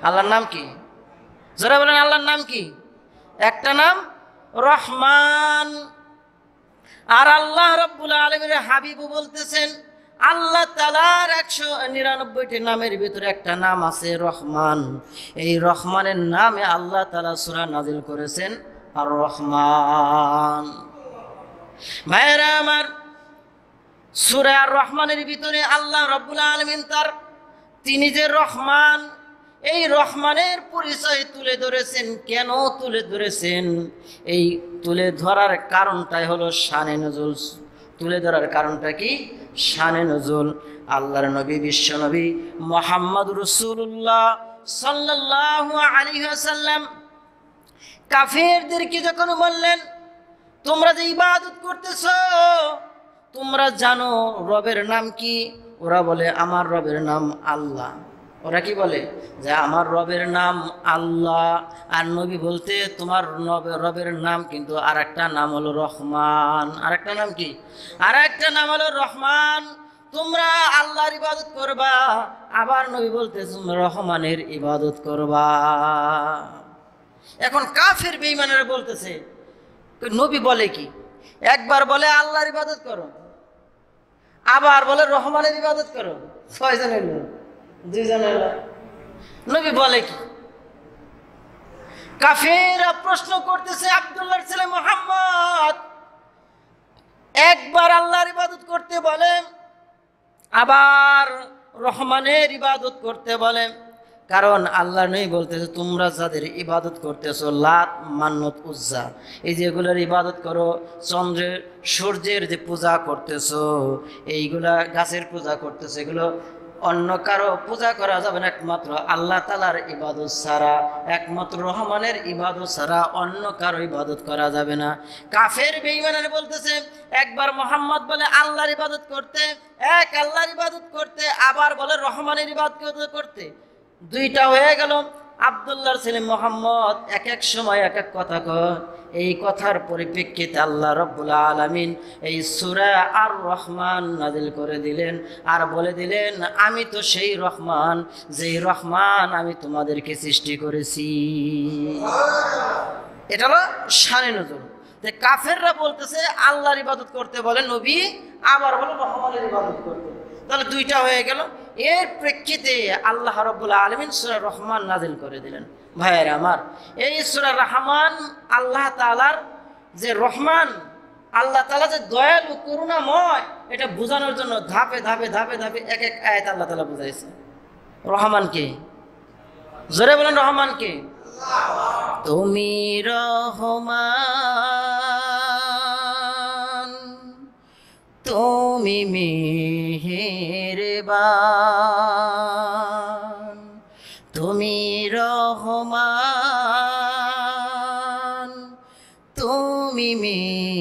আল্লাহর নাম কি? যারা বলেন আল্লাহর নাম কি? একটা নাম রহমান। আর আল্লাহ রাব্বুল আলামিনের হাবিবু বলতেছেন আল্লাহ তাআলার 199টি নামের ভিতরে একটা নাম আছে রহমান। এই রহমানের নামে আল্লাহ তাআলা সূরা নাজিল করেছেন আর রহমান। ভাইরা আমার, সূরা আর রহমানের ভিতরে আল্লাহ রাব্বুল আলামিন তিনি যে রহমান, এই রহমানের পরিচয় তুলে ধরেছেন। কেন তুলে ধরেছেন? এই তুলে ধরার কারণটাই হলো শানে নজুল। তুলে ধরার কারণটা কি? শানে নজুল। আল্লাহর নবী, বিশ্ব নবী মুহাম্মদ রাসূলুল্লাহ সাল্লাল্লাহু আলাইহি ওয়াসাল্লাম কাফেরদেরকে যখন বললেন, তোমরা যে ইবাদত করতেছো, তোমরা জানো রবের নাম কি? ওরা বলে আমার রবের নাম আল্লাহ। ওরা কি বলে? যে আমার রবের নাম আল্লাহ। আর নবী বলতে তোমার রবের নাম কিন্তু আর একটা নাম হলো রহমান। আর একটা নাম কি? আর একটা নাম হলো রহমান। তোমরা আল্লাহর ইবাদত করবা, আবার নবী বলতে তোমরা রহমানের ইবাদত করবা। এখন কাফের বেঈমানেরা বলতেছে, নবী বলে কি? একবার বলে আল্লাহর ইবাদত করো, আবার বলে রহমানের ইবাদত করো। ছয়জন এলো, দুইজন এলো। নবী বলে কি? কাফেররা প্রশ্ন করতেছে আব্দুল্লাহর ছেলে মুহাম্মদ একবার আল্লাহর ইবাদত করতে বলে, আবার রহমানের ইবাদত করতে বলে। কারণ আল্লাহ নবী বলতেছে তোমরা যাদের ইবাদত করতেছো, লাত, মান্নত, উজ্জা, এই যেগুলোর ইবাদত করো, চন্দ্রের সূর্যের যে পূজা করতেছো, এইগুলা গাছের পূজা করতেছো, এগুলো অন্য কারো পূজা করা যাবে না, একমাত্র আল্লাহ তাআলার ইবাদত ছাড়া, একমাত্র রহমানের ইবাদত ছাড়া অন্য কারো ইবাদত করা যাবে না। কাফের বেঈমানেরা বলতেছে একবার মুহাম্মদ বলে আল্লাহর ইবাদত করতে, এক আল্লাহর ইবাদত করতে, আবার বলে রহমানের ইবাদত করতে। দুইটা হয়ে গেল। আব্দুল্লাহর ছেলে মুহাম্মদ এক এক সময় এক এক কথা কয়। এই কথার পরিপ্রেক্ষিতে আল্লাহ রাব্বুল আলামিন এই সূরা আর রহমান নাজিল করে দিলেন, আর বলে দিলেন আমি তো সেই রহমান, যেই রহমান আমি তোমাদেরকে সৃষ্টি করেছি। এটা হলো শানে নজুল। কাফেররা বলতেছে আল্লাহর ইবাদত করতে বলে নবী, আবার বলে রহমানের ইবাদত করতে। তাহলে দুইটা হয়ে গেল। এর প্রেক্ষিতে আল্লাহ রাব্বুল আলামিন সূরা রহমান নাজিল করে দিলেন। ভাইয়েরা আমার, এই সূরা রহমান আল্লাহ তাআলার যে রহমান, আল্লাহ তাআলা যে দয়ালু করুণাময়, এটা বোঝানোর জন্য ধাপে ধাপে ধাপে ধাপে এক এক আয়াত আল্লাহ তাআলা বুঝাইছে। রহমানকে জোরে বলেন, রহমানকে। তুমি রহমান, তুমি মেহেরবান, তুমি রহমান, তুমি মেহেরবান।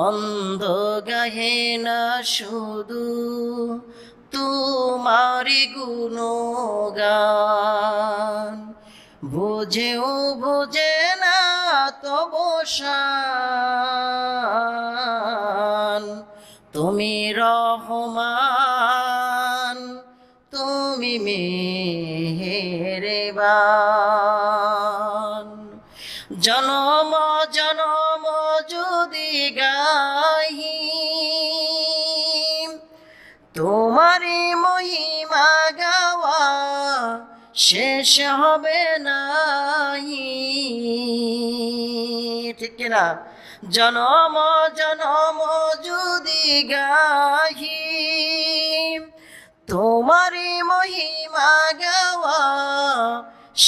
অন্ধ গাহে না শুধু তোমারি গুণগান, বুঝেও বুঝে না তবু শান। তুমি রহমান, তুমি মেহেরবান। জনম জনম যদি গাহি তোমারি মহিমা গাওয়া শেষ হবে নাই, ঠিক কিনা? জনম জনম যদি গাহি তোমারি মহিমা গাওয়া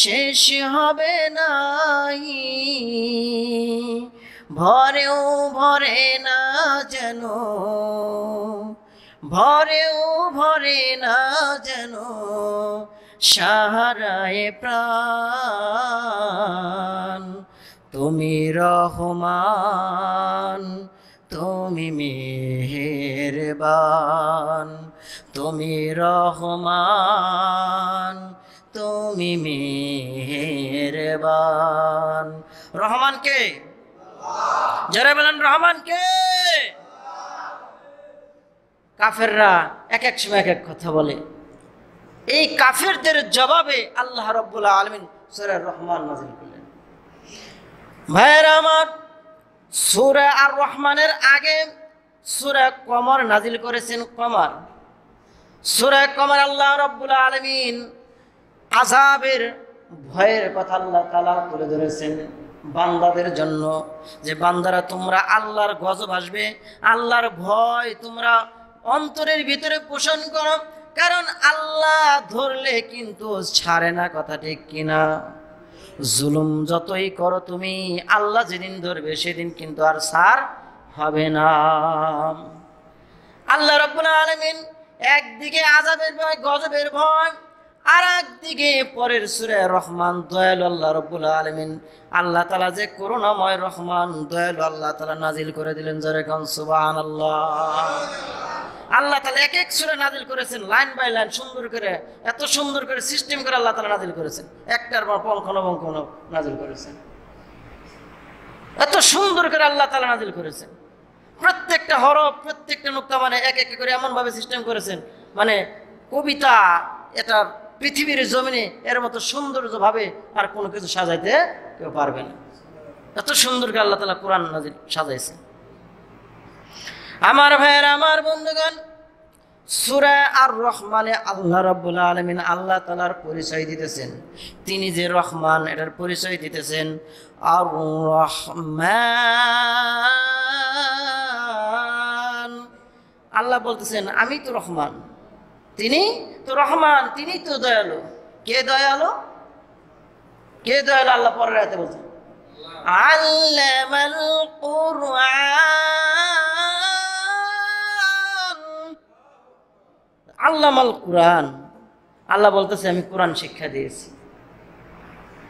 শেষ হবে নাই। ভরেও ভরে না যেন, ভরেও ভরে না যেন সাহারায় প্রাণ। তুমি রহমান, তুমি মেহেরবান, তুমি রহমান, তুমি মেহেরবান। রহমান কে? যারা বলেন রহমান কে? কাফেররা এক এক সময় এক এক কথা বলে। এই কাফেরদের জবাবে আল্লাহ রাব্বুল আলামিন সূরা রহমান নাযিল করলেন। ভাইরা আমার, সূরা আর রহমানের আগে সূরা কমর নাযিল করেছেন। কমর, সূরা কমর আল্লাহ রাব্বুল আলামিন আযাবের ভয়ের কথা আল্লাহ তাআলা তুলে ধরেছেন বান্দাদের জন্য, যে বান্দারা তোমরা আল্লাহর গজব আসবে, আল্লাহর ভয় তোমরা অন্তরের ভিতরে পোষণ করো, কারণ আল্লাহ ধরলে কিন্তু ছাড়ে না। কথা ঠিক কিনা? জুলুম যতই করো তুমি, আল্লাহ যেদিন ধরবে সেদিন কিন্তু আর ছাড় হবে না। আল্লাহ রাব্বুল আলামিন একদিকে আযাবের ভয়, গজবের ভয়, আর একদিকে পরের সূরা রহমান দয়ালু আল্লাহ রাব্বুল আলামিন আল্লাহ তাআলা যে করুণাময় রহমান দয়ালু আল্লাহ তাআলা নাজিল করে দিলেন। জোরে কোন সুবহানাল্লাহ। আল্লাহ তাআলা এক এক সূরা নাজিল করেছেন, লাইন বাই লাইন সুন্দর করে, এত সুন্দর করে সিস্টেম করে আল্লাহ তাআলা নাজিল করেছেন। একটার পর পঙ্খানুপঙ্খানু নাজিল করেছেন, এত সুন্দর করে আল্লাহ তাআলা নাজিল করেছেন। প্রত্যেকটা হরফ, প্রত্যেকটা নুক্তা মানে এক এক করে এমন ভাবে সিস্টেম করেছেন, মানে কবিতা, এটা পৃথিবীর জমিনে এর মতো সৌন্দর্যভাবে আর কোনো কিছু সাজাইতে কেউ পারবে না। এত সুন্দর করে আল্লাহ তাআলা কোরআন নাজিল সাজাইছেন। আমার ভাইয়ের, আমার বন্ধুগণ, সূরা আর রহমানে আল্লাহ রাব্বুল আলামিন আল্লাহ তাআলার পরিচয় দিতেছেন। তিনি যে রহমান এটার পরিচয় দিতেছেন। আর রহমান, আল্লাহ বলতেছেন আমি তো রহমান, তিনি তো রহমান, তিনি তো দয়ালু। কে দয়ালু? কে দয়ালু? আল্লাহ পরের আয়াতে বলছেন আল্লামাল কুরআন, আল্লামাল কুরআন। আল্লাহ বলতেছে আমি কোরআন শিক্ষা দিয়েছি।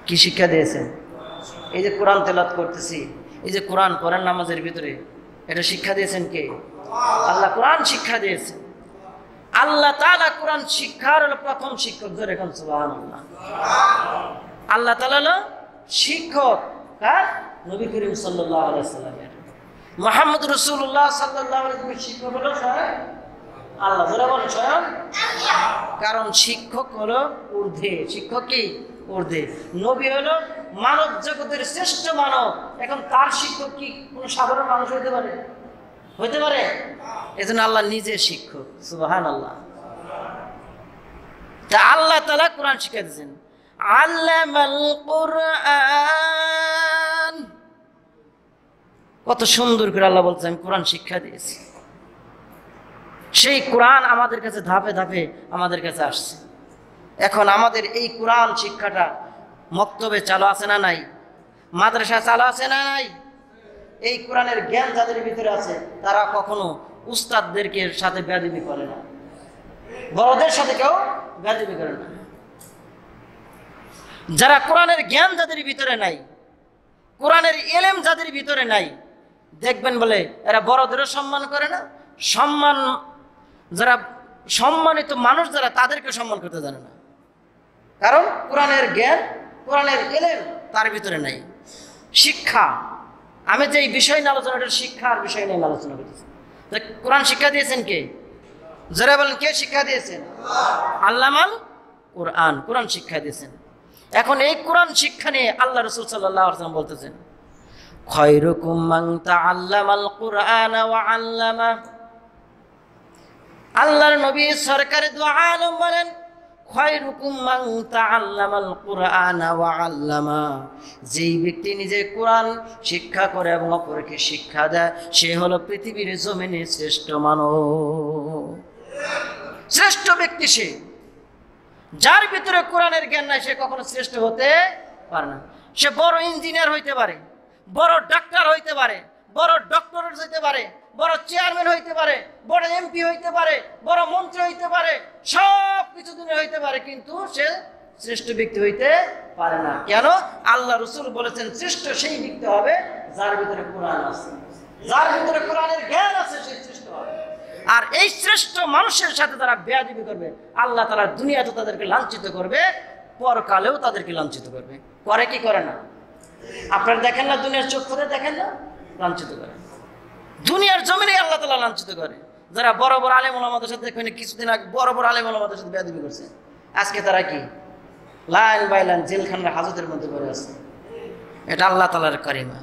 কি শিক্ষা দিয়েছেন? এই যে কোরআন তেলাওয়াত করতেছি, এই যে কোরআন পড়েন নামাজের ভিতরে, এটা শিক্ষা দিয়েছেন কে? আল্লাহ কোরআন শিক্ষা দিয়েছেন। আল্লাহ তাআলা কোরআন শিক্ষার হলো প্রথম শিক্ষক। জোরে কোন সুবহানাল্লাহ। আল্লাহ তাআলা হলো শিক্ষক কার? নবী করিম সাল্লাল্লাহু আলাইহি ওয়াসাল্লামের। মুহাম্মদ রাসূলুল্লাহ সাল্লাল্লাহু আলাইহি ওয়াসাল্লামের শিক্ষক হলো স্বয়ং আল্লাহ। জোরে বলেন স্বয়ং আল্লাহ। কারণ শিক্ষক হলো ঊর্ধ্বে। শিক্ষক কি? ঊর্ধ্বে। নবী হলো মানব জগতের শ্রেষ্ঠ মানব। এখন তার শিক্ষক কি কোনো সাধারণ মানুষ হইতে পারে? হইতে পারে? এজন্য আল্লাহ নিজে শিক্ষক। সুবহানাল্লাহ। তা আল্লাহ তাআলা কোরআন শিক্ষা দিয়েছেন। আল্লামাল কুরআন, কত সুন্দর করে আল্লাহ বলছেন আমি কোরআন শিক্ষা দিয়েছি। সেই কোরআন আমাদের কাছে ধাপে ধাপে আমাদের কাছে আসছে। এখন আমাদের এই কোরআন শিক্ষাটা মক্তবে চালু আছে না নাই? মাদ্রাসা চালু আছে না নাই? এই কোরআনের জ্ঞান যাদের ভিতরে আছে তারা কখনো উস্তাদদেরকে সাথে বেয়াদবি করে না, বড়দের সাথে কেউ বেয়াদবি করে না। যারা কোরআনের জ্ঞান যাদের ভিতরে নাই, কোরআনের ইলম যাদের ভিতরে নাই, দেখবেন বলে এরা বড়দেরও সম্মান করে না, সম্মান যারা সম্মানিত মানুষ যারা তাদেরকে সম্মান করতে জানে না। কারণ কোরআনের জ্ঞান, কোরআনের ইলম তার ভিতরে নাই। শিক্ষা, আমি যে এই বিষয় নিয়ে আলোচনা, এটা শিক্ষার বিষয় নিয়ে আলোচনা করতেছি। কোরআন শিক্ষা দিয়েছেন কে? যারা বলেন কে শিক্ষা দিয়েছেন? আল্লামাল কোরআন, কোরআন শিক্ষা দিয়েছেন। এখন এই কোরআন শিক্ষা নিয়ে আল্লাহ রাসূল সাল্লাল্লাহু আলাইহি ওয়াসাল্লাম বলতেছেন খায়রুকুম মান তাআল্লামাল কুরআনা ওয়া আল্লামা। আল্লাহর নবী সরকারে দু আলম বলেন খায়রুকুম মান তাআল্লামাল কুরআনা ওয়া আল্লামা, যেই ব্যক্তি নিজে কোরআন শিক্ষা করে এবং অপরকে শিক্ষা দেয় সে হলো পৃথিবীর জমিনে শ্রেষ্ঠ মানব, শ্রেষ্ঠ ব্যক্তি সে। যার ভিতরে কোরআনের জ্ঞান নাই সে কখনো শ্রেষ্ঠ হতে পারে না। সে বড় ইঞ্জিনিয়ার হইতে পারে, বড় ডাক্তার হইতে পারে, বড় ডক্টরেট হইতে পারে, বড় চেয়ারম্যান হইতে পারে, বড় এমপি হইতে পারে, বড় মন্ত্রী হইতে পারে, সব কিছু দিনে হইতে পারে, কিন্তু সে শ্রেষ্ঠ ব্যক্তি হইতে পারে না। কেন? আল্লাহ রাসূল বলেছেন শ্রেষ্ঠ সেই ব্যক্তি হবে যার ভিতরে কোরআন আছে, যার ভিতরে কোরআনের জ্ঞান আছে, সে শ্রেষ্ঠ হবে। আর এই শ্রেষ্ঠ মানুষের সাথে তারা বেয়াদবি করবে, আল্লাহ তাআলা দুনিয়াতে তাদেরকে লাঞ্ছিত করবে, পরকালেও তাদেরকে লাঞ্ছিত করবে। করে কি করে না? আপনারা দেখেন না, দুনিয়ার চোখ করে দেখেন না, লাঞ্ছিত করে। দুনিয়ার জমিনে আল্লাহ তাআলা লাঞ্ছিত করে। যারা বড় বড় আলেম ওলামাদের সাথে দেখবেন কিছুদিন আগে বড় বড় আলেম ওলামাদের সাথে বেয়াদবি করছে, আজকে তারা কি লাইন বাই লাইন জেলখানার হাজতের মধ্যে পড়ে আছে। এটা আল্লাহ তাআলার কারিমা।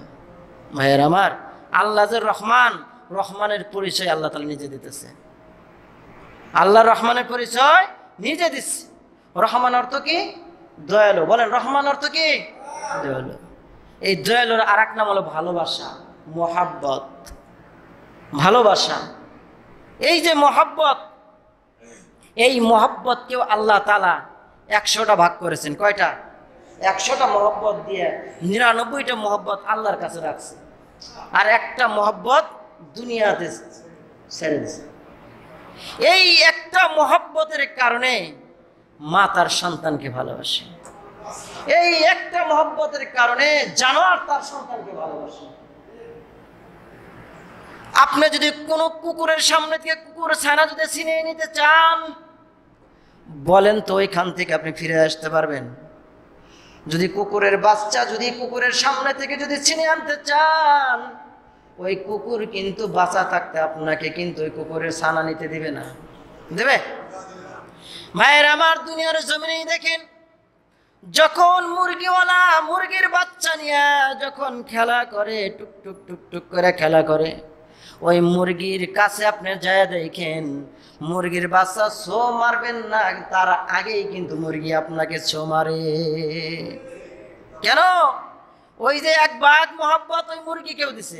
ভাইয়ের আমার, আল্লাহ যে রহমান, রহমানের পরিচয় আল্লাহ তাআলা নিজে দিতেছে। আল্লাহ রহমানের পরিচয় নিজে দিচ্ছে। রহমান অর্থ কি? দয়ালু। বলেন রহমান অর্থ কি? দয়ালু। এই দয়ালুর আর এক নাম হলো ভালোবাসা, মোহাব্বত। ভালোবাসা, এই যে মোহাব্বত, এই মোহাব্বতকেও আল্লাহ তাআলা 100টা ভাগ করেছেন। কয়টা? 100টা মোহাব্বত দিয়ে 99টা মোহাব্বত আল্লাহর কাছে রাখছে, আর একটা মোহাব্বত দুনিয়াতে ছেড়ে দিয়েছে। এই একটা মোহাব্বতের কারণে মা তার সন্তানকে ভালোবাসে। এই একটা মোহাব্বতের কারণে জানোয়ার তার সন্তানকে ভালোবাসে। আপনি যদি কোনো কুকুরের সামনে থেকে কুকুর ছানা যদি ছিনিয়ে নিতে চান, বলেন তো ওইখান থেকে আপনি ফিরে আসতে পারবেন? যদি কুকুরের বাচ্চা যদি কুকুরের সামনে থেকে যদি ছিনিয়ে আনতে চান, ওই কুকুর কিন্তু বাঁচা থাকতে আপনাকে কিন্তু ওই কুকুরের ছানা নিতে দিবে না। দেবে? মায়ের আমার, দুনিয়ার জমিনেই দেখেন, যখন মুরগিওয়ালা মুরগির বাচ্চা নিয়ে যখন খেলা করে, টুক টুক টুক টুক করে খেলা করে, ওই মুরগির কাছে আপনি যায় দেখেন, মুরগির বাচ্চা ছো মারবেন না, তার আগেই কিন্তু মুরগি আপনাকে ছো মারে। কেন? ওই যে এক ভাগ মোহাব্বত ওই মুরগি কেউ দিছে,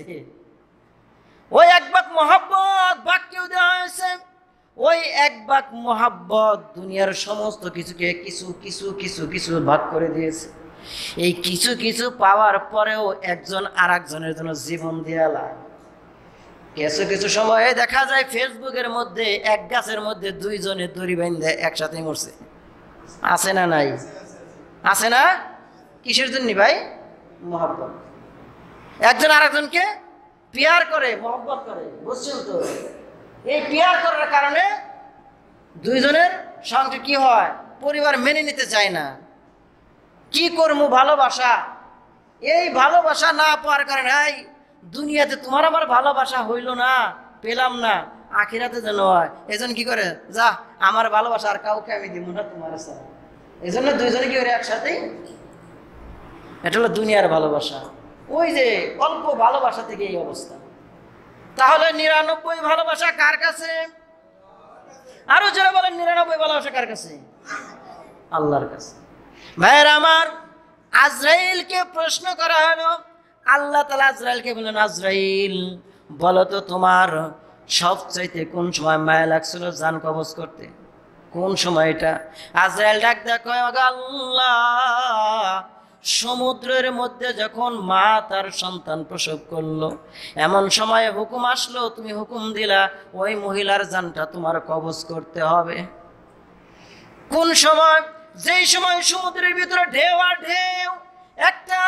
ওই এক ভাগ মোহাব্বত ভাগ কেউ দেওয়া হয়েছে। ওই এক ভাগ মোহাব্বত দুনিয়ার সমস্ত কিছুকে কিছু কিছু কিছু কিছু ভাগ করে দিয়েছে। এই কিছু কিছু পাওয়ার পরেও একজন আর একজনের জন্য জীবন দেয়ালা। কিছু কিছু সময়ে দেখা যায় ফেসবুকের মধ্যে এক গাছের মধ্যে দুইজনে দড়ি বেঁধে একসাথে মরছে। আছে না নাই? আছে না? কিসের জন্য ভাই? মোহাব্বত। একজন আর একজনকে পিয়ার করে, মোহাব্বত করে, বুঝছেন তো? এই পিয়ার করার কারণে দুইজনের সঙ্গে কি হয়? পরিবার মেনে নিতে চায় না। কি করবো? ভালোবাসা। এই ভালোবাসা না পাওয়ার কারণে দুনিয়াতে তোমার আমার ভালোবাসা হইল না, পেলাম না, আখিরাতে যেন হয়। এজন্য কি করে, যা আমার ভালোবাসা আর কাউকে আমি দিব না, তোমার সাথে। এই জন্য দুইজনে কি করে একসাথে। এটা হলো দুনিয়ার ভালোবাসা। ওই যে অল্প ভালোবাসা থেকে এই অবস্থা। তাহলে 99 ভালোবাসা কার কাছে? আরো যারা বলেন 99 ভালোবাসা কার কাছে? আল্লাহর কাছে। ভাইয়ের আমার, আজরাইলকে প্রশ্ন করা হলো। আল্লাহ তাআলা আজরাইলকে বললেন, আজরাইল বলো তো তোমার সবচাইতে কোন সময় মায়া লাগছিল জান কবজ করতে? কোন সময়টা? আজরাইল ডাক দেখো, আল্লাহ, সমুদ্রের মধ্যে যখন মা তার সন্তান প্রসব করলো, এমন সময় হুকুম আসলো, তুমি হুকুম দিলা ওই মহিলার জানটা তোমার কবজ করতে হবে। কোন সময়? যেই সময় সমুদ্রের ভিতরে ঢেউ আর ঢেউ, একটা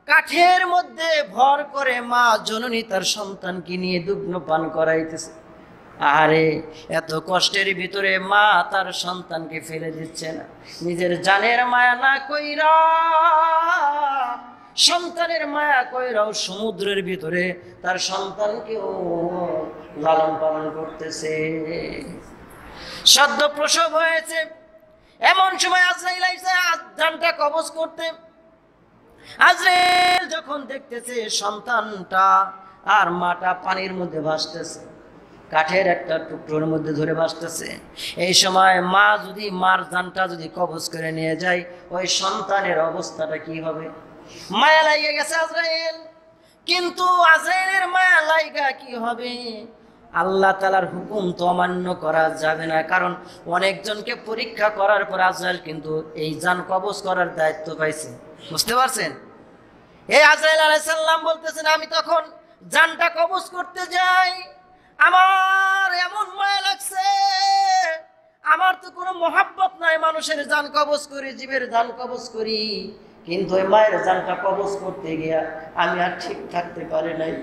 কাঠের মধ্যে ভর করে মা জননী তার সন্তানকে নিয়ে দুগ্ন পান করাইতেছে। আরে এত কষ্টের ভিতরে মা তার সন্তানকে ফেলে দিচ্ছে না, নিজের জানের মায়া না কইরা, সন্তানের মায়া কইরাও সমুদ্রের ভিতরে তার সন্তানকেও লালন পালন করতেছে। সদ্য প্রসব হয়েছে, এমন সময় আজরাইল আইছে জানটা কবজ করতে। আজরাইল যখন দেখতেছে সন্তানটা আর মাটা পানির মধ্যে ভাসতেছে, কাঠের একটা টুকরোর মধ্যে ধরে ভাসতেছে, এই সময় মা যদি মার জানটা যদি কবজ করে নিয়ে যায়, ওই সন্তানের অবস্থাটা কি হবে? মায়া লাগিয়ে গেছে আজরাইল, কিন্তু আজরাইলের মায়া লাগা কি হবে? আল্লাহ তাআলার হুকুম তো অমান্য করা যাবে না, কারণ অনেকজনকে পরীক্ষা করার পর আজরাইল কিন্তু এই জান কবজ করার দায়িত্ব পাইছে। বুঝতে পারছেন? এই আজরাইল আলাইহিস সালাম বলতেছেন, আমি তখন জানটা কবজ করতে যাই, আমার এমন মায়া লাগছে, আমার তো কোনো মহাব্বত নাই, মানুষের জান কবজ করি, জীবের জান কবজ করি, কিন্তু ওই মায়ের জানটা কবজ করতে গিয়া আমি আর ঠিক থাকতে পারি নাই।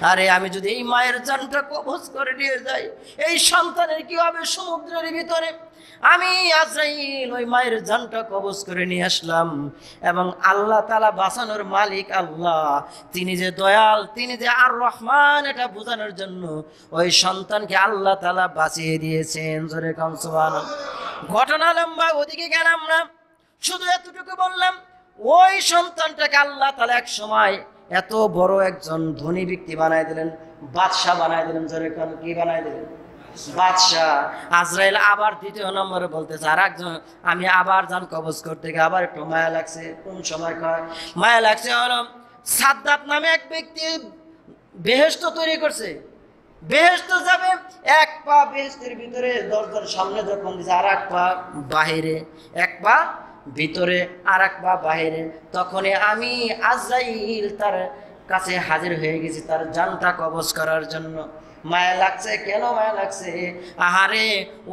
আরে আমি যদি এই মায়ের জানটা কবজ করে নিয়ে যাই, এই সন্তানের কি হবে সমুদ্রের ভিতরে? আমি আজরাইল ওই মায়ের জানটা কবজ করে নিয়ে আসলাম, এবং আল্লাহ তাআলা বাঁচানোর মালিক আল্লাহ, তিনি যে দয়াল, তিনি যে আর রহমান, এটা বোঝানোর জন্য ওই সন্তানকে আল্লাহ তাআলা বাঁচিয়ে দিয়েছেন। জোরে কাম সুবহানাল্লাহ। ঘটনা লম্বা, ওদিকে গেলাম না, শুধু এতটুকু বললাম ওই সন্তানটাকে আল্লাহ তাআলা এক সময় এত বড় একজন ধনী ব্যক্তি বানাই দিলেন, বাদশাহ বানাই দিলেন। জোরে কোন কি বানাই দিলেন? বাদশাহ। আজরাইল আবার দ্বিতীয় নম্বরে বলতেছে আর একজন, আমি আবার জান কবজ করতে গিয়ে আবার একটু মায়া লাগছে। কোন সময় কয় মায়া লাগছে? হলো সাদ্দাত নামে এক ব্যক্তি বেহেশত তৈরি করছে, বেহেশত যাবে, এক পা বেহেশতের ভিতরে দরজার সামনে যখন দিছে, আর এক পা বাহিরে, এক পা ভিতরে আর এক পা বাহিরে, তখনই আমি আজরাইল তার কাছে হাজির হয়ে গেছি তার জানটা কবজ করার জন্য। মায়া লাগছে, কেন মায়া লাগছে? আহারে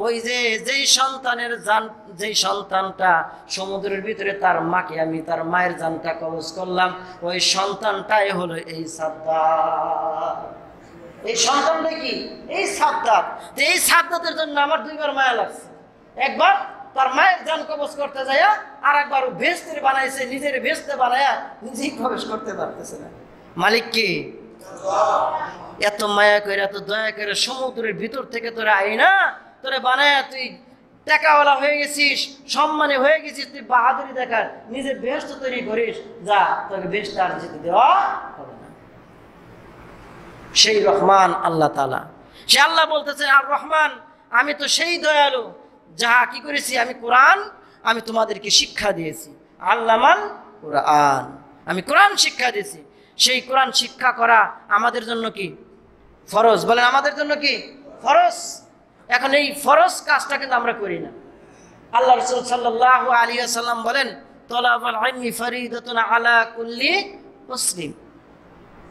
ওই যে যেই সন্তানের জান, যেই সন্তানটা সমুদ্রের ভিতরে তার মাকে আমি তার মায়ের জানটা কবজ করলাম, ওই সন্তানটাই হলো এই সাদ্দাত। এই সন্তানটা কি? এই সাদ্দাত। এই সাদ্দাতের জন্য আমার দুইবার মায়া লাগছে। একবার তার মায়ের জান কবজ করতে যাইয়া, আর একবার বেহেশতের বানাইছে, নিজের বেহেশতে বানায়া নিজেই প্রবেশ করতে পারতেছে না। মালিক কি? এত মায়া করে, এত দয়া করে সমুদ্রের ভিতর থেকে তোরা আই না, তোরে বানায়া তুই টাকাওয়ালা হয়ে গেছিস, সম্মানী হয়ে গেছিস, তুই বাহাদুরি দেখার নিজের বেহেশত তৈরি করিস, যা তোকে বেহেশতে আর যেতে দেওয়া হবে না। সেই রহমান আল্লাহ তাআলা, সে আল্লাহ বলতেছে আর রহমান, আমি তো সেই দয়ালু যাহা কি করেছি, আমি কোরআন আমি তোমাদেরকে শিক্ষা দিয়েছি। আল্লামাল কোরআন, আমি কোরআন শিক্ষা দিয়েছি। সেই কোরআন শিক্ষা করা আমাদের জন্য কি ফরজ? বলেন আমাদের জন্য কি ফরজ? এখন এই ফরজ কাজটা কিন্তু আমরা করি না। আল্লাহ রাসূল সাল্লাল্লাহু আলাইহি ওয়াসাল্লাম বলেন, তলাবুল ইলমি ফরিদাতুন আলা কুল্লি মুসলিম।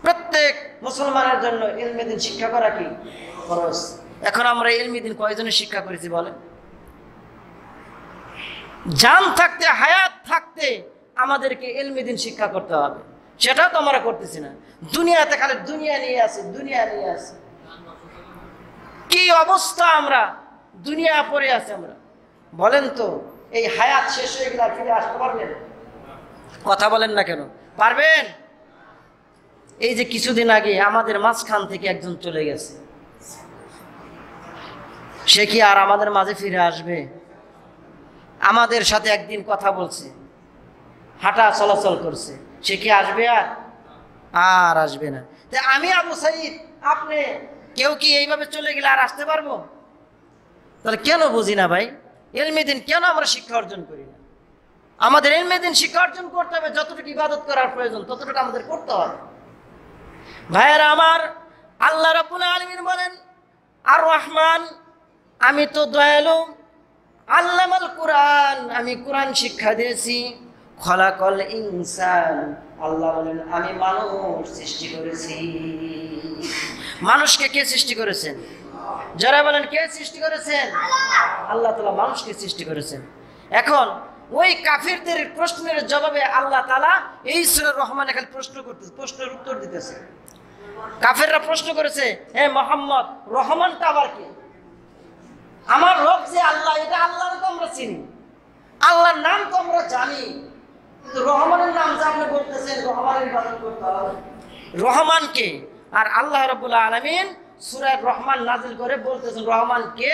প্রত্যেক মুসলমানের জন্য ইলমে দ্বীন শিক্ষা করা কি ফরজ। এখন আমরা ইলমে দ্বীন কয়জনের শিক্ষা করেছি বলেন? জান থাকতে, হায়াত থাকতে আমাদেরকে ইলমে দ্বীন শিক্ষা করতে হবে, সেটাও তো আমরা করতেছি না। দুনিয়াতে খালি দুনিয়া নিয়ে আসি, দুনিয়া নিয়ে আসি। কি অবস্থা, আমরা দুনিয়া পড়ে আছি আমরা। বলেন তো এই হায়াত শেষ হয়ে গেলে ফিরে আসতে পারবেন? কথা বলেন না কেন? পারবেন? এই যে কিছুদিন আগে আমাদের মাঝখান থেকে একজন চলে গেছে, সে কি আর আমাদের মাঝে ফিরে আসবে? আমাদের সাথে একদিন কথা বলছে, হাঁটা চলাচল করছে, সে কি আসবে? আর আসবে না। তাই আমি আবু সাইদ, আপনি কেউ কি এইভাবে চলে গেলে আর আসতে পারবো? তাহলে কেন বুঝি না ভাই, ইলমে দ্বীন কেন আমরা শিক্ষা অর্জন করি না? আমাদের ইলমে দ্বীন শিক্ষা অর্জন করতে হবে, যতটুকু ইবাদত করার প্রয়োজন ততটুকু আমাদের করতে হবে। ভাইয়েরা আমার, আল্লাহ রাব্বুল আলামিন বলেন আর রহমান, আমি তো দয়ালু, আল্লামাল কোরআন, আমি কোরআন শিক্ষা দিয়েছি। খলাকল ইনসান, আল্লাহ বলেন আমি মানুষ সৃষ্টি করেছি। মানুষকে কে সৃষ্টি করেছেন? যারা বলেন কে সৃষ্টি করেছেন? আল্লাহ তাআলা মানুষকে সৃষ্টি করেছেন। এখন ওই কাফিরদের প্রশ্নের জবাবে আল্লাহ তাআলা এই সূরা রহমান এখানে প্রশ্ন করতেছে, প্রশ্নের উত্তর দিতেছে। কাফেররা প্রশ্ন করেছে, হে মুহাম্মদ, রহমানটা আবার কে? আমার রব যে আল্লাহ, এটা আল্লাহর তো আমরা চিনি, আল্লাহর নাম তো আমরা জানি, কিন্তু রহমানের নাম যে আপনি বলতেছেন রহমানের ইবাদত করতে হবে, রহমান কে? আর আল্লাহ রাব্বুল আলামিন সূরা রহমান নাযিল করে বলতেছেন রহমান কে?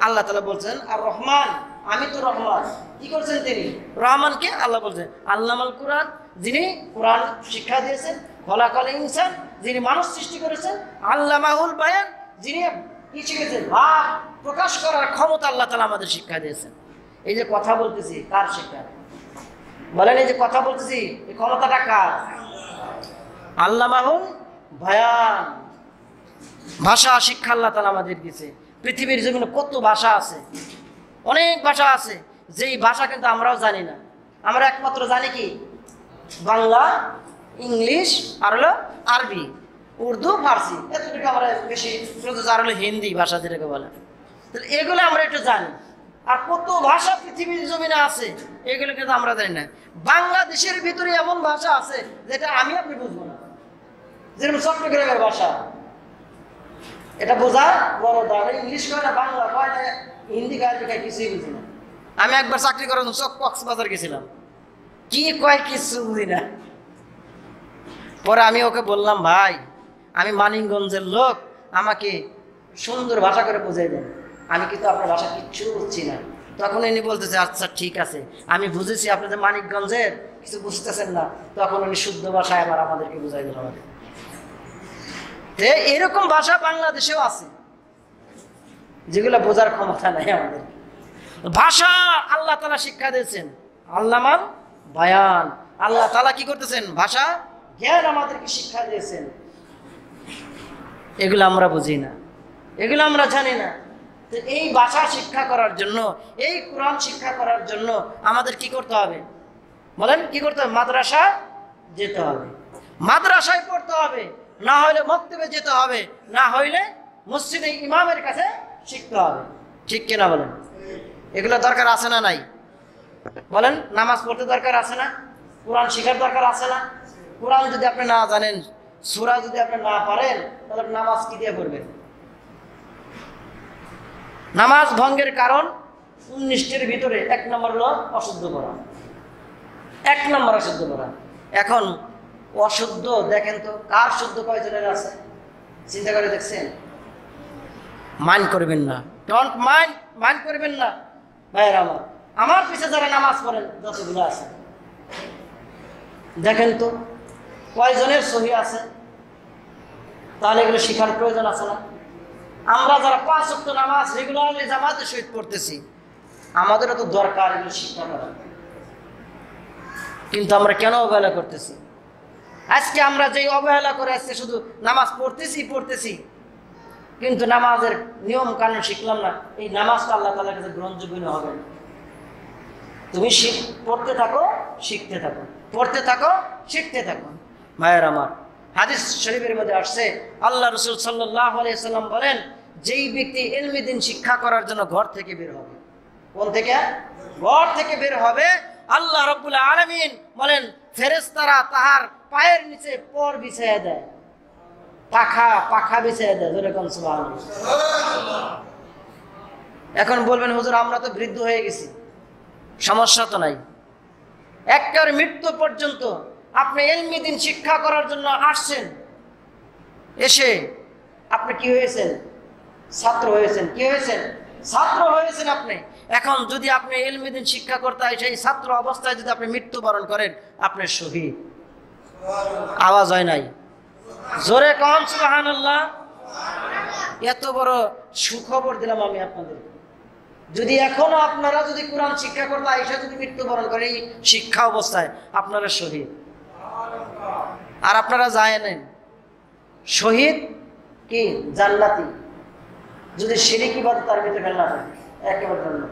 আল্লাহ তাআলা বলছেন আর রহমান, আমি তো রহমান। কি করছেন তিনি? রহমান কে? আল্লাহ বলছেন আল্লামাল কোরআন, যিনি কোরআন শিক্ষা দিয়েছেন। খলাকাল ইনসান, যিনি মানুষ সৃষ্টি করেছেন। আল্লামাহুল বায়ান, যিনি কি শিখেছেন? ভাব প্রকাশ করার ক্ষমতা আল্লাহ তাআলা আমাদের শিক্ষা দিয়েছেন। এই যে কথা বলতেছি, কার শিক্ষা? বলেন এই যে কথা বলতেছি, এই ক্ষমতাটা কার? আল্লামাহুল বায়ান, ভাষা শিক্ষা আল্লাহ তাআলা আমাদের দিয়েছে। পৃথিবীর জমিনে কত ভাষা আছে, অনেক ভাষা আছে, যেই ভাষা কিন্তু আমরাও জানি না। আমরা একমাত্র জানি কি? বাংলা, ইংলিশ, আর হলো আরবি, উর্দু, ফার্সি, এতটুকু আমরা বেশি। আর হলো হিন্দি ভাষা যেটাকে বলে, তাহলে এগুলো আমরা একটু জানি। আর কত ভাষা পৃথিবীর জমিনে আছে, এগুলো কিন্তু আমরা জানি না। বাংলাদেশের ভিতরে এমন ভাষা আছে যেটা আমি আপনি বুঝবো না, যেরকম চট্টগ্রামের ভাষা, এটা বোঝা বড় দাঁড়। ইংলিশ কয় না, বাংলা কয় না, হিন্দি গায়ে খায়, কিছুই বুঝি না। আমি একবার চাকরি করার জন্য কক্সবাজার গেছিলাম, কি কয় কিছু বুঝি না। পরে আমি ওকে বললাম, ভাই আমি মানিকগঞ্জের লোক, আমাকে সুন্দর ভাষা করে বুঝাই দেন। আমি কিন্তু আপনার ভাষা কিচ্ছু বুঝছি না। তখন ইনি বলতেছে আচ্ছা ঠিক আছে, আমি বুঝেছি আপনাদের মানিকগঞ্জের কিছু বুঝতেছেন না। তখন উনি শুদ্ধ ভাষায় আবার আমাদেরকে বুঝাই দিল। এরকম ভাষা বাংলাদেশেও আছে যেগুলো বোঝার ক্ষমতা নাই আমাদের। ভাষা আল্লাহ তাআলা শিক্ষা দিয়েছেন, আল্লামাল বায়ান। আল্লাহ তাআলা কি করতেছেন? ভাষা জ্ঞান আমাদেরকে শিক্ষা দিয়েছেন। এগুলো আমরা বুঝি না, এগুলো আমরা জানি না। তো এই ভাষা শিক্ষা করার জন্য, এই কোরআন শিক্ষা করার জন্য আমাদের কি করতে হবে বলেন? কি করতে হবে? মাদ্রাসা যেতে হবে, মাদ্রাসায় পড়তে হবে, না হইলে মক্তবে যেতে হবে, না হইলে মসজিদে ইমামের কাছে শিখতে হবে। ঠিক কিনা বলেন? এগুলো দরকার আছে না নাই বলেন? নামাজ পড়তে দরকার আছে না? কোরআন শিখার দরকার আছে না? কোরআন যদি আপনি না জানেন, সূরা যদি আপনি না পারেন, তাহলে নামাজ কি দিয়ে পড়বেন? নামাজ ভঙ্গের কারণ 19টির ভিতরে 1 নম্বর হলো অশুদ্ধ করা। 1 নম্বর অশুদ্ধ করা। এখন অশুদ্ধ দেখেন তো কার শুদ্ধ কয়জনের আছে? চিন্তা করে দেখছেন? মাইন্ড করবেন না, ডোন্ট মাইন্ড করবেন না ভাইয়ের আমার পিছে যারা নামাজ পড়েন যতগুলো আছে দেখেন তো কয়জনের সহি আছে? তাহলে এগুলো শিখার প্রয়োজন আছে না? আমরা যারা 5 ওয়াক্ত নামাজ রেগুলারলি জামাতের সহিত পড়তেছি, আমাদেরও তো দরকার এগুলো শিক্ষা করা। কিন্তু আমরা কেন অবহেলা করতেছি? আজকে আমরা যেই অবহেলা করে আসছে, শুধু নামাজ পড়তেছি, কিন্তু নামাজের নিয়ম কানুন শিখলাম না। এই নামাজটা আল্লাহ তাআলার কাছে গ্রহণযোগ্য হবে না। তুমি পড়তে থাকো, শিখতে থাকো, পড়তে থাকো, শিখতে থাকো। ভাইয়ের আমার, হাদিস শরীফের মধ্যে আসছে, আল্লাহ রাসূল সাল্লাল্লাহু আলাইহি সাল্লাম বলেন, যেই ব্যক্তি ইলমি দ্বীন শিক্ষা করার জন্য ঘর থেকে বের হবে, কোন থেকে? ঘর থেকে বের হবে, আল্লাহ রাব্বুল আলামিন বলেন ফেরেশতারা তাহার পায়ের নিচে পর বিছায়া দেয়, পাখা বিছায়া দেয়। যেরকম সুবহানাল্লাহ। এখন বলবেন হুজুর আমরা তো বৃদ্ধ হয়ে গেছি, সমস্যা তো নাই। একবার মৃত্যু পর্যন্ত আপনি ইলমি দ্বীন শিক্ষা করার জন্য আসছেন, এসে আপনি কি হয়েছেন? ছাত্র হয়েছেন। কি হয়েছেন? ছাত্র হয়েছেন আপনি। এখন যদি আপনি ইলমি দ্বীন শিক্ষা করতে হয়, সেই ছাত্র অবস্থায় যদি আপনি মৃত্যুবরণ করেন, আপনি শহীদ। আওয়াজ হয় নাই, জোরে কম সুবহানাল্লাহ। এত বড় সুখবর দিলাম আমি আপনাদের। যদি এখনো আপনারা যদি কোরআন শিক্ষা করতে আইসা যদি মৃত্যুবরণ করে এই শিক্ষা অবস্থায়, আপনারা শহীদ। আর আপনারা জানেন শহীদ কি জান্নাতি, যদি শিরক ইবাদত তার ভিতরে ফেল না থাকে একেবারে জান্নাত।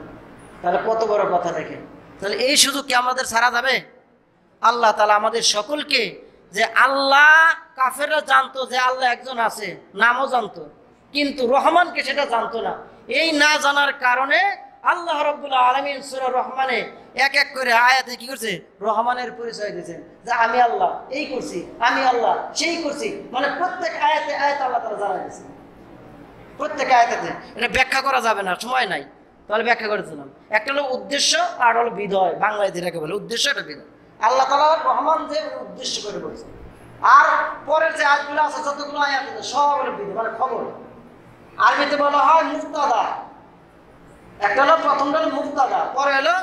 তাহলে কত বড় কথা দেখেন। তাহলে এই সুযোগ কি আমাদের ছাড়া যাবে? আল্লাহ তাআলা আমাদের সকলকে, যে আল্লাহ কাফেররা জানতো যে আল্লাহ একজন আছে, নামও জানতো, কিন্তু রহমানকে সেটা জানতো না। এই না জানার কারণে আল্লাহ রাব্বুল আলামিন সূরা রহমানে এক এক করে আয়াতে কি করছে? রহমানের পরিচয় দিয়েছেন, যে আমি আল্লাহ এই করছি, আমি আল্লাহ সেই করছি। মানে প্রত্যেক আয়াতে আল্লাহ তাআলা জানাই দিয়েছেন, প্রত্যেক আয়াতে। এটা ব্যাখ্যা করা যাবে না, সময় নাই, তাহলে ব্যাখ্যা করেছিলাম। একটা হলো উদ্দেশ্য, আর হলো বিধয়। বাংলায় যেটাকে বলে উদ্দেশ্য, এটা বিধয়। আল্লাহ তাআলা রহমান যে উদ্দেশ্য করে বলছে। আর পরের যে আয়াতগুলো আছে, যতগুলো আয়াত আছে সব হলো বিধয়, মানে খবর। আরবিতে বলা হয় মুফতাদা। একটা হলো প্রথমটা হলো মুফতাদা, পরে হলো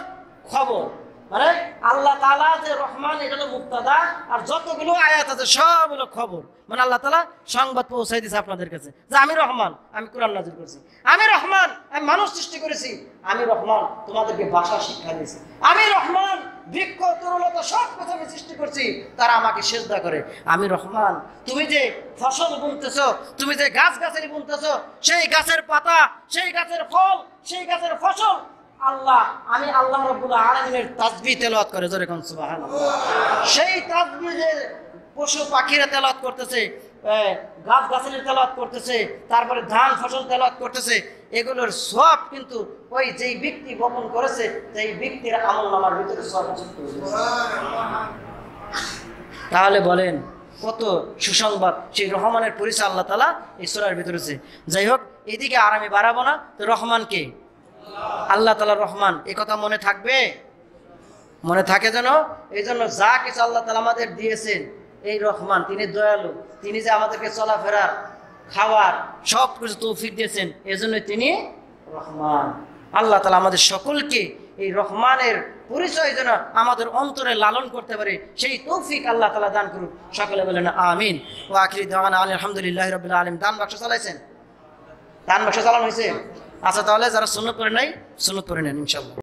খবর। মানে আল্লাহ তাআলা যে রহমান, এটা হলো মুফতাদা, আর যতগুলো আয়াত আছে সব হলো খবর। মানে আল্লাহ তাআলা সংবাদ পৌঁছাই দিয়েছে আপনাদের কাছে, যে আমি রহমান, আমি কোরআন নাযিল করেছি, আমি রহমান, আমি মানুষ সৃষ্টি করেছি, আমি রহমান তোমাদেরকে ভাষা শিক্ষা দিয়েছি, আমি রহমান বৃক্ষ তরুলতা সব কিছু আমি সৃষ্টি করছি, তারা আমাকে সিজদা করে। আমি রহমান, তুমি যে ফসল বুনতেছো, তুমি যে গাছগাছালি বুনতেছো, সেই গাছের পাতা, সেই গাছের ফল, সেই গাছের ফসল আল্লাহ, আমি আল্লাহ রাব্বুল আলামিনের তাসবিহ তেলাওয়াত করে। জোরে কোন সুবহানাল্লাহ। সেই তাসবিহ যে পশু পাখিরা তেলাওয়াত করতেছে, গাছগাছালি তেলাওয়াত করতেছে, তারপরে ধান ফসল তেলাওয়াত করতেছে, এগুলোর সব কিন্তু ওই যেই ব্যক্তি বপন করেছে, সেই ব্যক্তির আমলনামার ভিতরে সব যুক্ত হয়েছে। তাহলে বলেন কত সুসংবাদ, সেই রহমানের পরিচয় আল্লাহ তাআলা এই সূরার ভিতরে আছে। যাই হোক, এদিকে আর আমি বাড়াবো না। তো রহমান কে? আল্লাহ তাআলা রহমান, এই কথা মনে থাকবে, মনে থাকে যেন। এই জন্য যা কিছু আল্লাহ তাআলা আমাদের দিয়েছেন, এই রহমান, তিনি দয়ালু, তিনি যে আমাদেরকে চলাফেরার, খাওয়ার সব কিছু তৌফিক দিয়েছেন, এই জন্য তিনি রহমান। আল্লাহ তাআলা আমাদের সকলকে এই রহমানের পরিচয় যেন আমাদের অন্তরে লালন করতে পারে সেই তৌফিক আল্লাহ তাআলা দান করুন। সকলে বলেন আমিন। ওয়া আখিরি দাওয়ানা আলহামদুলিল্লাহি রাব্বিল আলামিন। দান বাক্স চালাইছেন? দান বাক্স চালানো হয়েছে? আচ্ছা, তাহলে যারা সুন্নত পড়ে নাই সুন্নত পড়ে নেন ইনশাআল্লাহ।